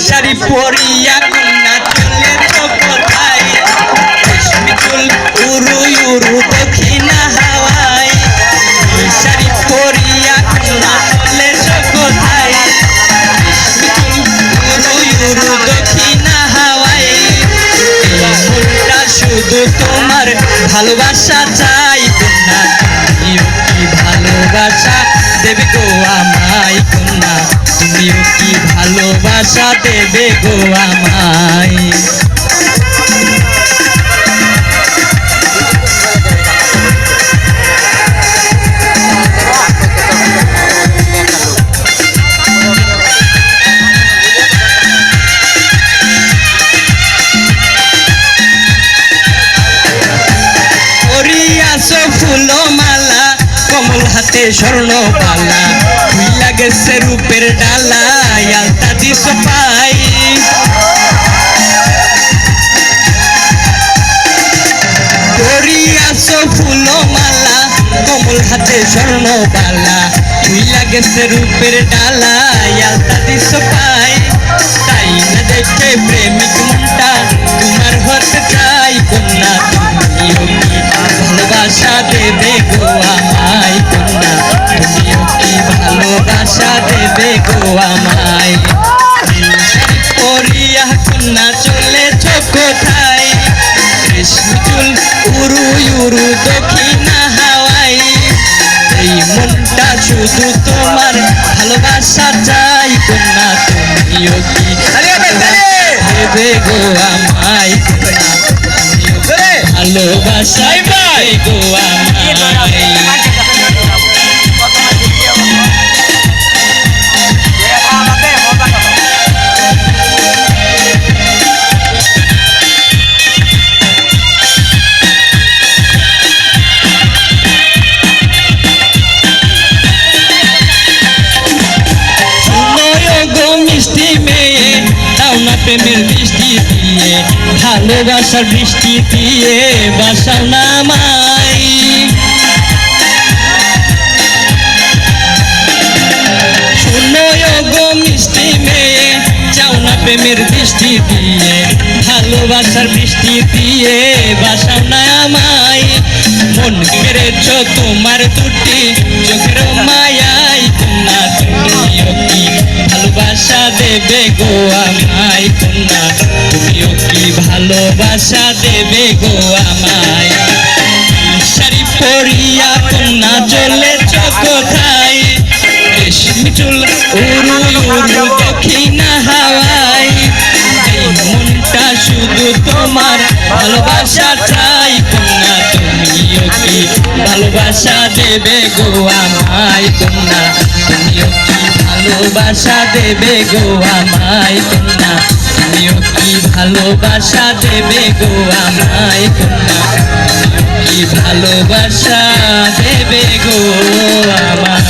শাড়ি পরিয়া কন্যা চলে তো কোথায় চুল উরু উরু দক্ষিণা হাওয়ায় শাড়ি পরিয়া কন্যা চলে তো কোথায় উরু উরু দক্ষিণা হাওয়ায় মনটা শুধু তোমার ভালোবাসা চাই কন্যা কি ভালোবাসা দেবে গো আমায় কন্যা তুমিও কি ভালোবাসা দেবে গো আমায় ফুলমালা কমল হাতে স্বর্ণ পালা খুইলা গেছে রূপের ডালা আলতা দিস পাই করিয়াছো ফুলমালা কমল হাতে স্বর্ণ পালা খুইলা গেছে রূপের ডালা আলতা দিস পাই তাই না দেখে প্রেমিক মনটা তোমার হতে চাই কন্যা তুমিও কি ভালোবাসা দেবে গো আমায় কন্যা তুমিও কি ভালোবাসা দেবে গো আমায় পরিয়া কন্যা চলেছ কোথায় চুল উরু উরু দক্ষিণা হাওয়াই এই মনটা শুধু তোমার ভালোবাসা চাই কন্যা তুমিও কি দেবে গো আমায় কন্যা ভালোবাসাই পাই গো আমায় মিষ্টি মেয়ে তাও না প্রেমের বৃষ্টি দিয়ে ভালোবাসার বৃষ্টি দিয়ে বাসাও না মাই শোনো গো মিষ্টি মেয়ে চাও না প্রেমের বৃষ্টি দিয়ে ভালোবাসার বৃষ্টি দিয়ে বাসাও না আমায় মন কেড়েছ তোমার দুটি চোখের মায়াই কন্যা তুমিও কি ভালোবাসা দেবে গো আমায় কন্যা তুমিও কি ভালোবাসা দেবে গো আমায় শাড়ি পরিয়া কন্যা চলেছ কোথায় রেশমি চুল উরু উরু দক্ষিণা হাওয়ায় এই মনটা শুধু তোমার ভালোবাসা চাই কন্যা তুমিও কি ভালোবাসা দেবে গো আমায় কন্যা তুমিও কি ভালোবাসা দেবে গো আমায় কন্যা তুমিও কি ভালোবাসা দেবে গো আমায় কন্যা কি ভালোবাসা দেবে গো আমায়।